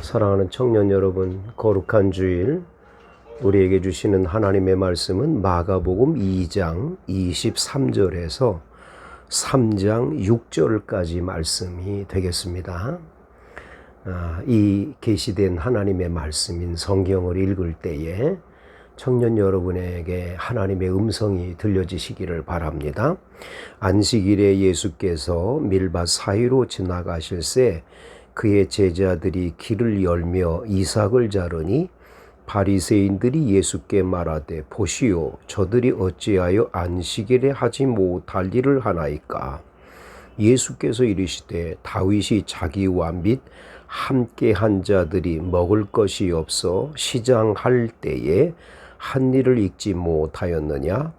사랑하는 청년 여러분, 거룩한 주일 우리에게 주시는 하나님의 말씀은 마가복음 2장 23절에서 3장 6절까지 말씀이 되겠습니다. 이 계시된 하나님의 말씀인 성경을 읽을 때에 청년 여러분에게 하나님의 음성이 들려지시기를 바랍니다. 안식일에 예수께서 밀밭 사이로 지나가실새 그의 제자들이 길을 열며 이삭을 자르니 바리새인들이 예수께 말하되 보시오, 저들이 어찌하여 안식일에 하지 못할 일을 하나이까? 예수께서 이르시되 다윗이 자기와 및 함께한 자들이 먹을 것이 없어 시장할 때에 한 일을 잊지 못하였느냐?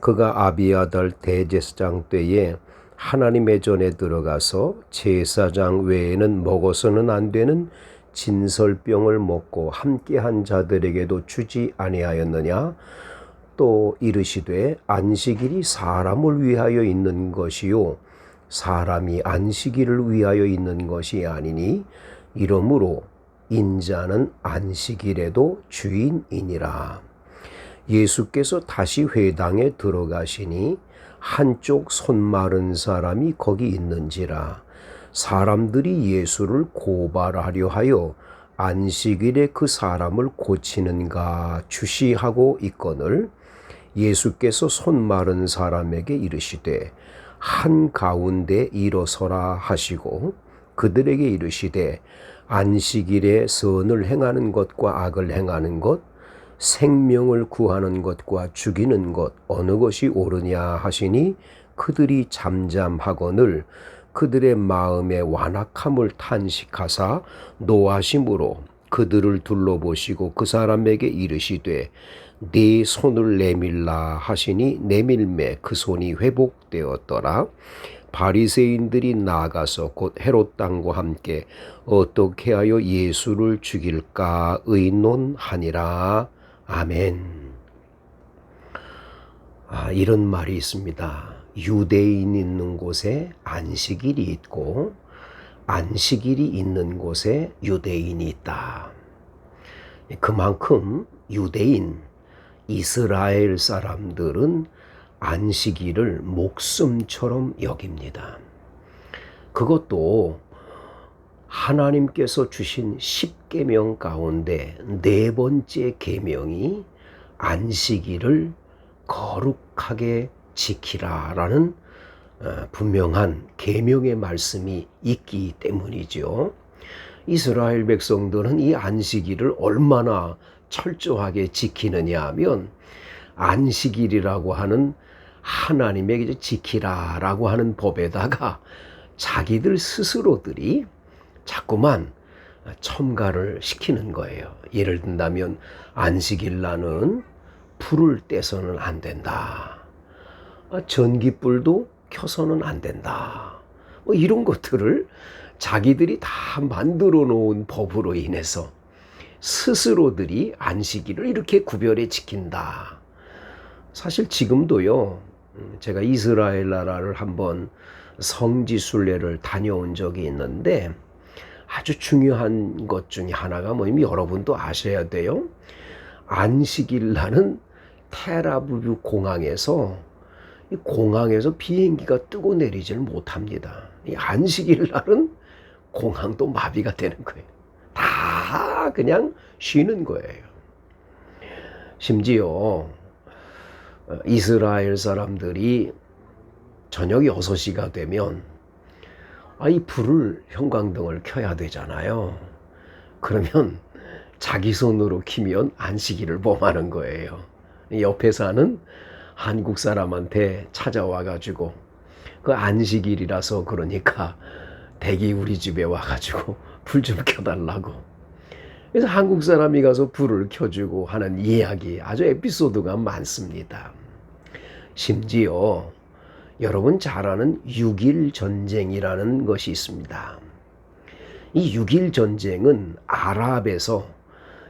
그가 아비아달 대제사장 때에 하나님의 전에 들어가서 제사장 외에는 먹어서는 안 되는 진설병을 먹고 함께한 자들에게도 주지 아니하였느냐? 또 이르시되 안식일이 사람을 위하여 있는 것이요 사람이 안식일을 위하여 있는 것이 아니니 이러므로 인자는 안식일에도 주인이니라. 예수께서 다시 회당에 들어가시니 한쪽 손 마른 사람이 거기 있는지라. 사람들이 예수를 고발하려 하여 안식일에 그 사람을 고치는가 주시하고 있거늘 예수께서 손 마른 사람에게 이르시되 한가운데 일어서라 하시고 그들에게 이르시되 안식일에 선을 행하는 것과 악을 행하는 것, 생명을 구하는 것과 죽이는 것 어느 것이 옳으냐 하시니 그들이 잠잠하거늘 그들의 마음의 완악함을 탄식하사 노하심으로 그들을 둘러보시고 그 사람에게 이르시되 네 손을 내밀라 하시니 내밀매 그 손이 회복되었더라. 바리새인들이 나가서 곧 헤롯 당과 함께 어떻게 하여 예수를 죽일까 의논하니라. 아멘. 이런 말이 있습니다. 유대인 있는 곳에 안식일이 있고 안식일이 있는 곳에 유대인이 있다. 그만큼 유대인, 이스라엘 사람들은 안식일을 목숨처럼 여깁니다. 그것도 하나님께서 주신 10계명 가운데 네 번째 계명이 안식일을 거룩하게 지키라라는 분명한 계명의 말씀이 있기 때문이죠. 이스라엘 백성들은 이 안식일을 얼마나 철저하게 지키느냐 하면 안식일이라고 하는 하나님에게 지키라라고 하는 법에다가 자기들 스스로들이 자꾸만 첨가를 시키는 거예요. 예를 든다면 안식일 날은 불을 떼서는 안 된다. 전기불도 켜서는 안 된다. 이런 것들을 자기들이 다 만들어 놓은 법으로 인해서 스스로들이 안식일을 이렇게 구별해 지킨다. 사실 지금도요. 제가 이스라엘 나라를 한번 성지순례를 다녀온 적이 있는데 아주 중요한 것 중에 하나가 뭐냐면 여러분도 아셔야 돼요. 안식일 날은 텔아비브 공항에서 비행기가 뜨고 내리질 못합니다. 이 안식일 날은 공항도 마비가 되는 거예요. 다 그냥 쉬는 거예요. 심지어 이스라엘 사람들이 저녁 6시가 되면 이 불을 형광등을 켜야 되잖아요. 그러면 자기 손으로 켜면 안식일을 범하는 거예요. 옆에 사는 한국 사람한테 찾아와가지고 그 안식일이라서 그러니까 댁이 우리 집에 와가지고 불 좀 켜달라고. 그래서 한국 사람이 가서 불을 켜주고 하는 이야기, 아주 에피소드가 많습니다. 심지어 여러분 잘 아는 6.1 전쟁이라는 것이 있습니다. 이 6.1 전쟁은 아랍에서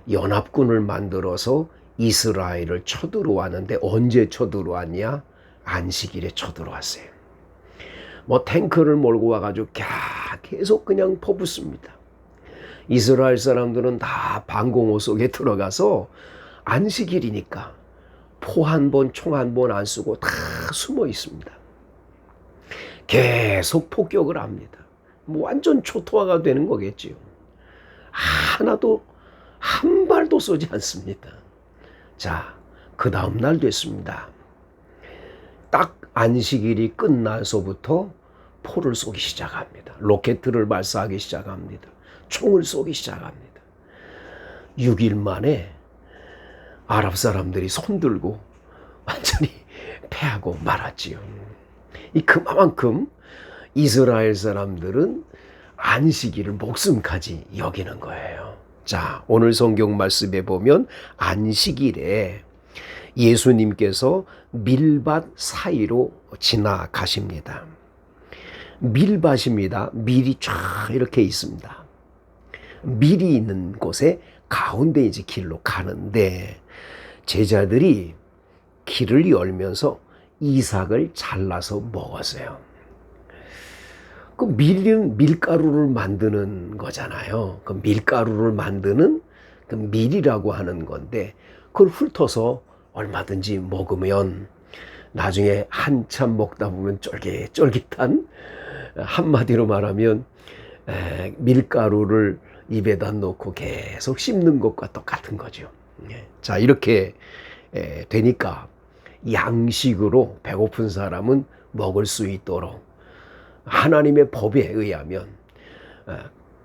연합군을 만들어서 이스라엘을 쳐들어왔는데 언제 쳐들어왔냐? 안식일에 쳐들어왔어요. 탱크를 몰고 와가지고 계속 그냥 퍼붓습니다. 이스라엘 사람들은 다 방공호 속에 들어가서 안식일이니까 포 한 번, 총 한 번 안 쓰고 다 숨어 있습니다. 계속 폭격을 합니다. 뭐 완전 초토화가 되는 거겠지요. 하나도 한 발도 쏘지 않습니다. 자, 그 다음 날 됐습니다. 딱 안식일이 끝나서부터 포를 쏘기 시작합니다. 로켓을 발사하기 시작합니다. 총을 쏘기 시작합니다. 6일 만에 아랍 사람들이 손들고 완전히 패하고 말았지요. 그만큼 이스라엘 사람들은 안식일을 목숨까지 여기는 거예요. 자, 오늘 성경 말씀에 보면 안식일에 예수님께서 밀밭 사이로 지나가십니다. 밀밭입니다. 밀이 쫙 이렇게 있습니다. 밀이 있는 곳에 가운데 이제 길로 가는데 제자들이 길을 열면서 이삭을 잘라서 먹었어요. 그 밀은 밀가루를 만드는 거잖아요. 그 밀가루를 만드는 그 밀이라고 하는 건데 그걸 훑어서 얼마든지 먹으면 나중에 한참 먹다 보면 쫄깃쫄깃한, 한마디로 말하면 밀가루를 입에다 넣고 계속 씹는 것과 똑같은 거죠. 자, 이렇게 되니까 양식으로 배고픈 사람은 먹을 수 있도록 하나님의 법에 의하면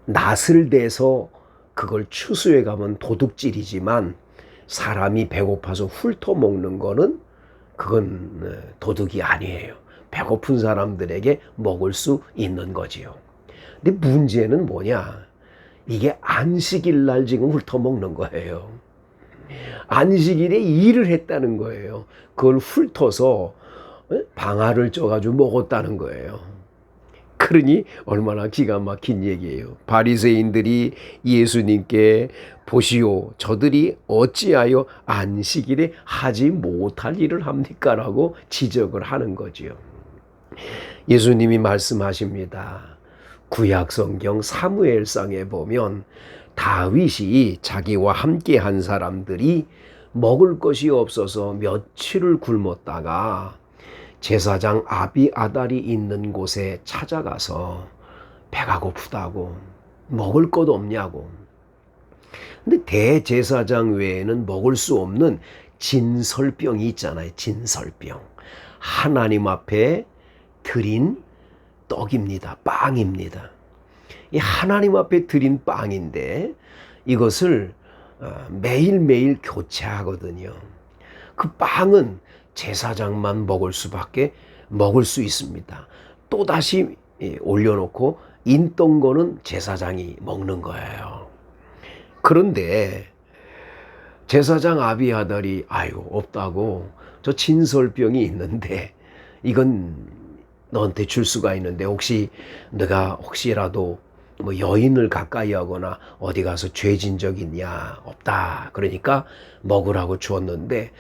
낫을 대서 그걸 추수해 가면 도둑질이지만 사람이 배고파서 훑어먹는 거는 그건 도둑이 아니에요. 배고픈 사람들에게 먹을 수 있는 거지요. 근데 문제는 뭐냐? 이게 안식일 날 지금 훑어먹는 거예요. 안식일에 일을 했다는 거예요. 그걸 훑어서 방아를 쪄가지고 먹었다는 거예요. 그러니 얼마나 기가 막힌 얘기예요. 바리새인들이 예수님께 보시오, 저들이 어찌하여 안식일에 하지 못할 일을 합니까? 라고 지적을 하는 거지요. 예수님이 말씀하십니다. 구약성경 사무엘상에 보면 다윗이 자기와 함께 한 사람들이 먹을 것이 없어서 며칠을 굶었다가 제사장 아비아달이 있는 곳에 찾아가서 배가 고프다고, 먹을 것 없냐고. 근데 대제사장 외에는 먹을 수 없는 진설병이 있잖아요. 진설병. 하나님 앞에 드린 떡입니다. 빵입니다. 이 하나님 앞에 드린 빵인데 이것을 매일매일 교체하거든요. 그 빵은 제사장만 먹을 수 있습니다. 또다시 올려놓고 인던 거는 제사장이 먹는 거예요. 그런데 제사장 아비아달이 없다고, 저 진설병이 있는데 이건 너한테 줄 수가 있는데 혹시 너가 혹시라도 뭐 여인을 가까이 하거나 어디 가서 죄진 적 있냐? 없다. 그러니까 먹으라고 주었는데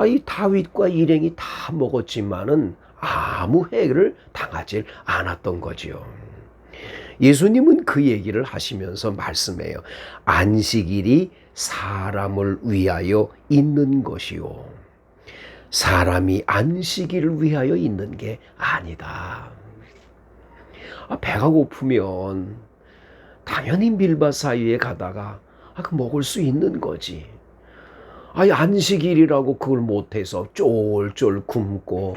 이 다윗과 일행이 다 먹었지만은 아무 해를 당하지 않았던 거지요. 예수님은 그 얘기를 하시면서 말씀해요. 안식일이 사람을 위하여 있는 것이요, 사람이 안식일을 위하여 있는 게 아니다. 배가 고프면 당연히 밀밭 사이에 가다가 먹을 수 있는 거지. 안식일이라고 그걸 못해서 쫄쫄 굶고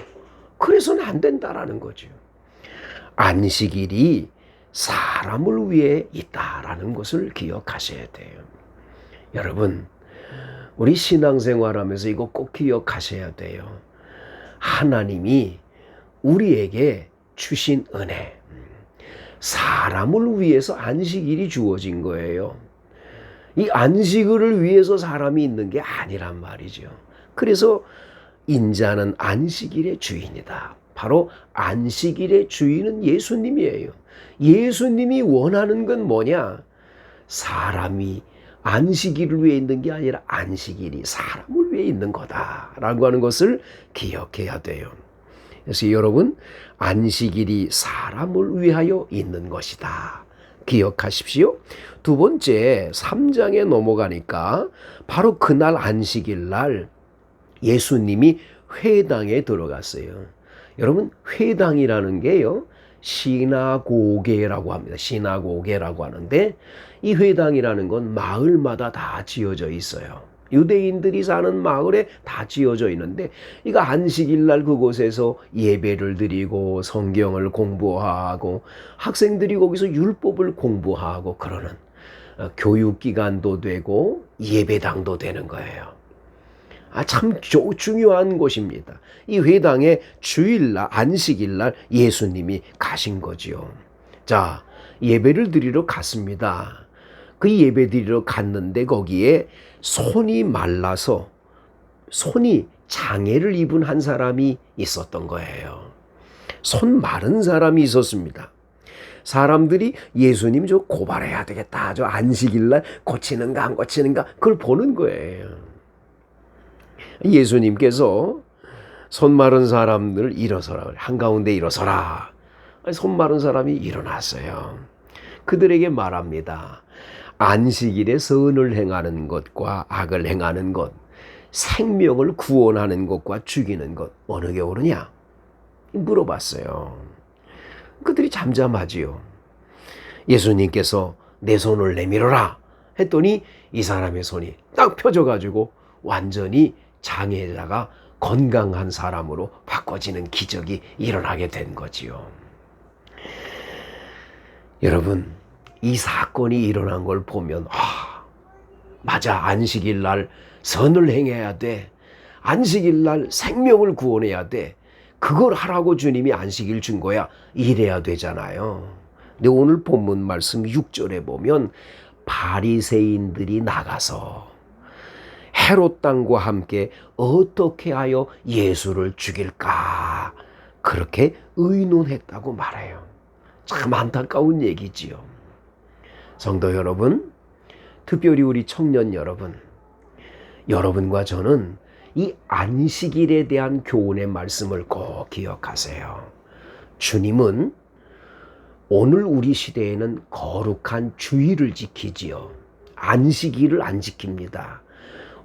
그래서는 안 된다라는 거죠. 안식일이 사람을 위해 있다라는 것을 기억하셔야 돼요. 여러분, 우리 신앙생활하면서 이거 꼭 기억하셔야 돼요. 하나님이 우리에게 주신 은혜, 사람을 위해서 안식일이 주어진 거예요. 이 안식일을 위해서 사람이 있는 게 아니란 말이죠. 그래서 인자는 안식일의 주인이다. 바로 안식일의 주인은 예수님이에요. 예수님이 원하는 건 뭐냐? 사람이 안식일을 위해 있는 게 아니라 안식일이 사람을 위해 있는 거다라고 하는 것을 기억해야 돼요. 그래서 여러분, 안식일이 사람을 위하여 있는 것이다. 기억하십시오. 두 번째 3장에 넘어가니까 바로 그날 안식일 날 예수님이 회당에 들어갔어요. 여러분, 회당이라는 게요, 시나고게라고 합니다. 시나고게라고 하는데, 이 회당이라는 건 마을마다 다 지어져 있어요. 유대인들이 사는 마을에 다 지어져 있는데, 이거 안식일 날 그곳에서 예배를 드리고 성경을 공부하고 학생들이 거기서 율법을 공부하고 그러는 교육기관도 되고 예배당도 되는 거예요. 참 중요한 곳입니다. 이 회당에 주일날, 안식일날 예수님이 가신 거지요. 자, 예배를 드리러 갔습니다. 그 예배 드리러 갔는데 거기에 손이 말라서 손이 장애를 입은 한 사람이 있었던 거예요. 손 마른 사람이 있었습니다. 사람들이 예수님 저 고발해야 되겠다. 저 안식일날 고치는가 안 고치는가 그걸 보는 거예요. 예수님께서 손 마른 사람들 일어서라, 한가운데 일어서라. 손 마른 사람이 일어났어요. 그들에게 말합니다. 안식일에 선을 행하는 것과 악을 행하는 것, 생명을 구원하는 것과 죽이는 것 어느 게 옳으냐? 물어봤어요. 그들이 잠잠하지요. 예수님께서 내 손을 내밀어라 했더니 이 사람의 손이 딱 펴져가지고 완전히 장애자가 건강한 사람으로 바꿔지는 기적이 일어나게 된 거지요. 여러분, 이 사건이 일어난 걸 보면 맞아, 안식일 날 선을 행해야 돼. 안식일 날 생명을 구원해야 돼. 그걸 하라고 주님이 안식일 준 거야. 이래야 되잖아요. 근데 오늘 본문 말씀 6절에 보면 바리새인들이 나가서 헤롯 왕과 함께 어떻게 하여 예수를 죽일까 그렇게 의논했다고 말해요. 참 안타까운 얘기지요. 성도 여러분, 특별히 우리 청년 여러분, 여러분과 저는 이 안식일에 대한 교훈의 말씀을 꼭 기억하세요. 주님은 오늘 우리 시대에는 거룩한 주일을 지키지요. 안식일을 안 지킵니다.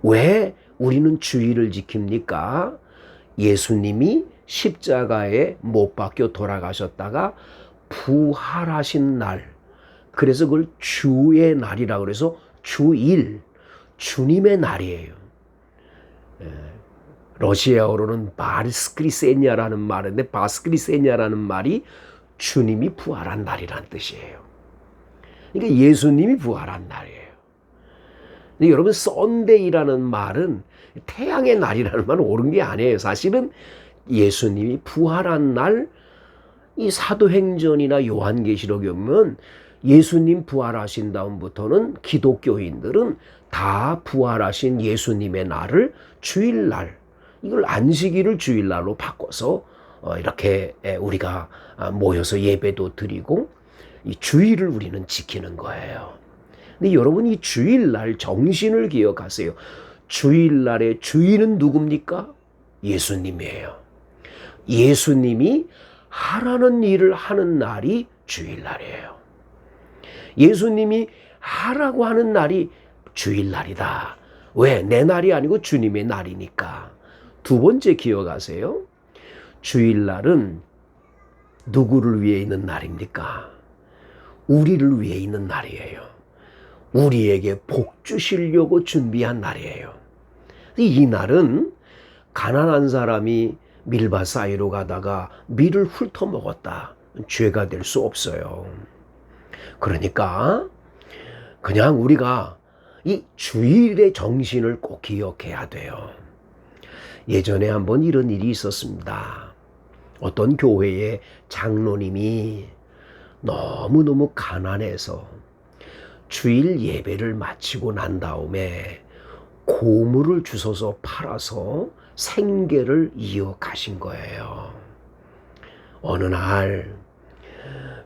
왜 우리는 주일을 지킵니까? 예수님이 십자가에 못 박혀 돌아가셨다가 부활하신 날, 그래서 그걸 주의 날이라고 그래서 주일, 주님의 날이에요. 러시아어로는 바스크리세냐라는 말인데 바스크리세냐라는 말이 주님이 부활한 날이란 뜻이에요. 그러니까 예수님이 부활한 날이에요. 근데 여러분, 썬데이라는 말은 태양의 날이라는 말은 옳은 게 아니에요. 사실은 예수님이 부활한 날, 이 사도행전이나 요한계시록에 보면 예수님 부활하신 다음부터는 기독교인들은 다 부활하신 예수님의 날을 주일날, 이걸 안식일을 주일날로 바꿔서 이렇게 우리가 모여서 예배도 드리고 이 주일을 우리는 지키는 거예요. 근데 여러분, 이 주일날 정신을 기억하세요. 주일날의 주인은 누굽니까? 예수님이에요. 예수님이 하라는 일을 하는 날이 주일날이에요. 예수님이 하라고 하는 날이 주일날이다. 왜? 내 날이 아니고 주님의 날이니까. 두 번째 기억하세요. 주일날은 누구를 위해 있는 날입니까? 우리를 위해 있는 날이에요. 우리에게 복 주시려고 준비한 날이에요. 이 날은 가난한 사람이 밀밭 사이로 가다가 밀을 훑어먹었다. 죄가 될 수 없어요. 그러니까 그냥 우리가 이 주일의 정신을 꼭 기억해야 돼요. 예전에 한번 이런 일이 있었습니다. 어떤 교회의 장로님이 너무너무 가난해서 주일 예배를 마치고 난 다음에 고물을 주워서 팔아서 생계를 이어가신 거예요. 어느 날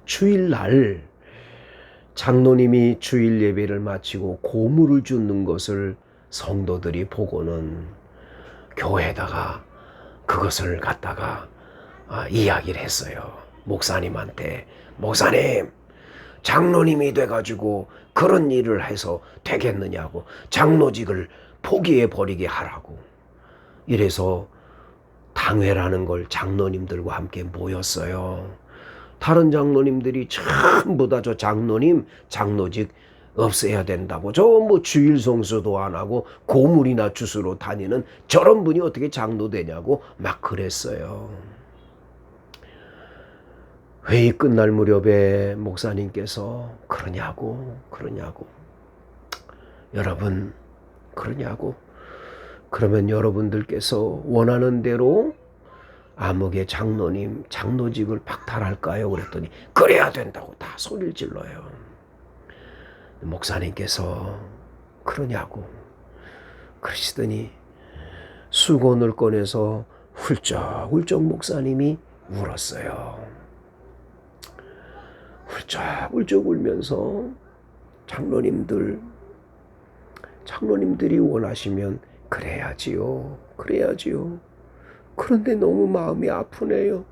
주일날 장로님이 주일 예배를 마치고 고물을 줍는 것을 성도들이 보고는 교회에다가 그것을 갖다가 이야기를 했어요. 목사님한테. 목사님, 장로님이 돼가지고 그런 일을 해서 되겠느냐고, 장로직을 포기해 버리게 하라고. 이래서 당회라는 걸 장로님들과 함께 모였어요. 다른 장로님들이 전부 다 저 장로님 장로직 없애야 된다고, 저 뭐 주일 성수도 안 하고 고물이나 주스로 다니는 저런 분이 어떻게 장로 되냐고 막 그랬어요. 회의 끝날 무렵에 목사님께서 그러냐고 여러분, 그러냐고, 그러면 여러분들께서 원하는 대로 암흑의 장로님 장로직을 박탈할까요? 그랬더니 그래야 된다고 다 소리를 질러요. 목사님께서 그러냐고 그러시더니 수건을 꺼내서 훌쩍훌쩍 목사님이 울었어요. 훌쩍훌쩍 울면서 장로님들이 원하시면 그래야지요. 그런데 너무 마음이 아프네요.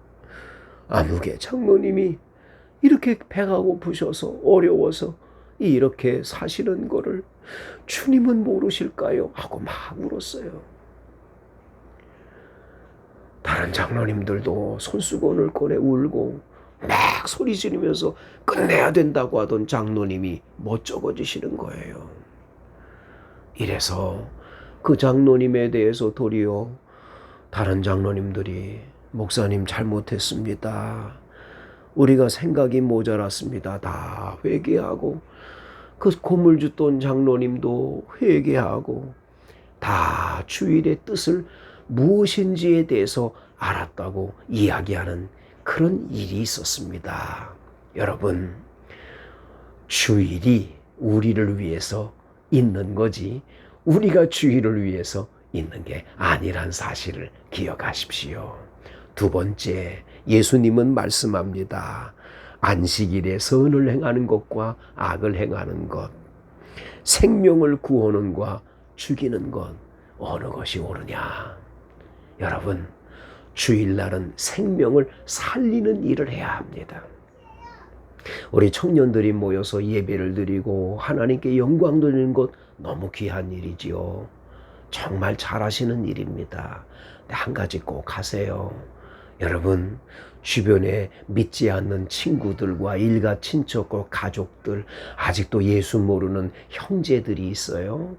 암흑의 장로님이 이렇게 배가 고프셔서 어려워서 이렇게 사시는 거를 주님은 모르실까요? 하고 막 울었어요. 다른 장로님들도 손수건을 꺼내 울고 막 소리 지르면서 끝내야 된다고 하던 장로님이 멋쩍어지시는 거예요. 이래서 그 장로님에 대해서 도리어 다른 장로님들이 목사님 잘못했습니다, 우리가 생각이 모자랐습니다, 다 회개하고, 그 고물 줬던 장로님도 회개하고 다 주일의 뜻을 무엇인지에 대해서 알았다고 이야기하는 그런 일이 있었습니다. 여러분, 주일이 우리를 위해서 있는 거지 우리가 주일을 위해서 있는 게 아니란 사실을 기억하십시오. 두 번째, 예수님은 말씀합니다. 안식일에 선을 행하는 것과 악을 행하는 것, 생명을 구하는 것과 죽이는 것, 어느 것이 옳으냐? 여러분, 주일날은 생명을 살리는 일을 해야 합니다. 우리 청년들이 모여서 예배를 드리고 하나님께 영광 돌리는 것 너무 귀한 일이지요. 정말 잘하시는 일입니다. 근데 한 가지 꼭 하세요. 여러분, 주변에 믿지 않는 친구들과 일가 친척과 가족들, 아직도 예수 모르는 형제들이 있어요.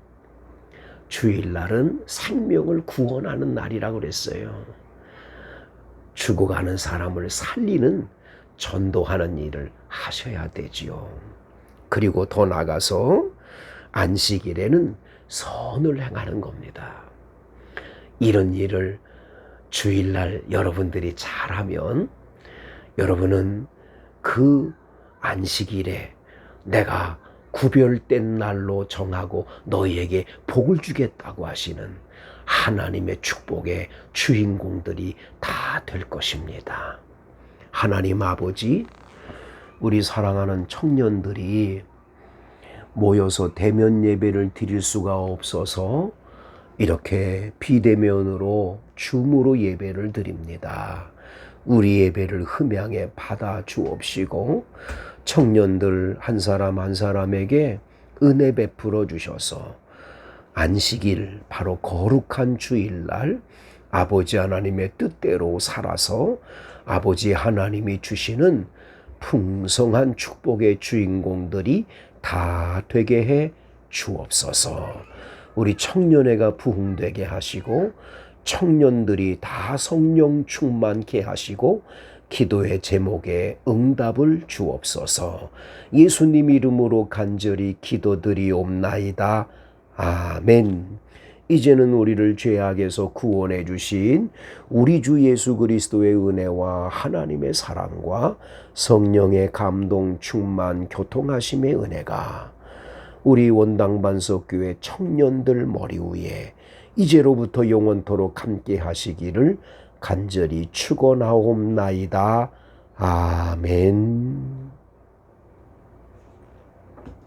주일날은 생명을 구원하는 날이라고 그랬어요. 죽어가는 사람을 살리는, 전도하는 일을 하셔야 되지요. 그리고 더 나가서 안식일에는 선을 행하는 겁니다. 이런 일을 주일날 여러분들이 잘하면 여러분은 그 안식일에 내가 구별된 날로 정하고 너희에게 복을 주겠다고 하시는 하나님의 축복의 주인공들이 다 될 것입니다. 하나님 아버지, 우리 사랑하는 청년들이 모여서 대면 예배를 드릴 수가 없어서 이렇게 비대면으로 줌으로 예배를 드립니다. 우리 예배를 흠양에 받아 주옵시고 청년들 한 사람 한 사람에게 은혜 베풀어 주셔서 안식일, 바로 거룩한 주일날 아버지 하나님의 뜻대로 살아서 아버지 하나님이 주시는 풍성한 축복의 주인공들이 다 되게 해 주옵소서. 우리 청년회가 부흥되게 하시고 청년들이 다 성령 충만케 하시고 기도의 제목에 응답을 주옵소서. 예수님 이름으로 간절히 기도드리옵나이다. 아멘. 이제는 우리를 죄악에서 구원해 주신 우리 주 예수 그리스도의 은혜와 하나님의 사랑과 성령의 감동 충만 교통하심의 은혜가 우리 원당반석교회 청년들 머리 위에 이제로부터 영원토록 함께 하시기를 간절히 축원하옵나이다. 아멘.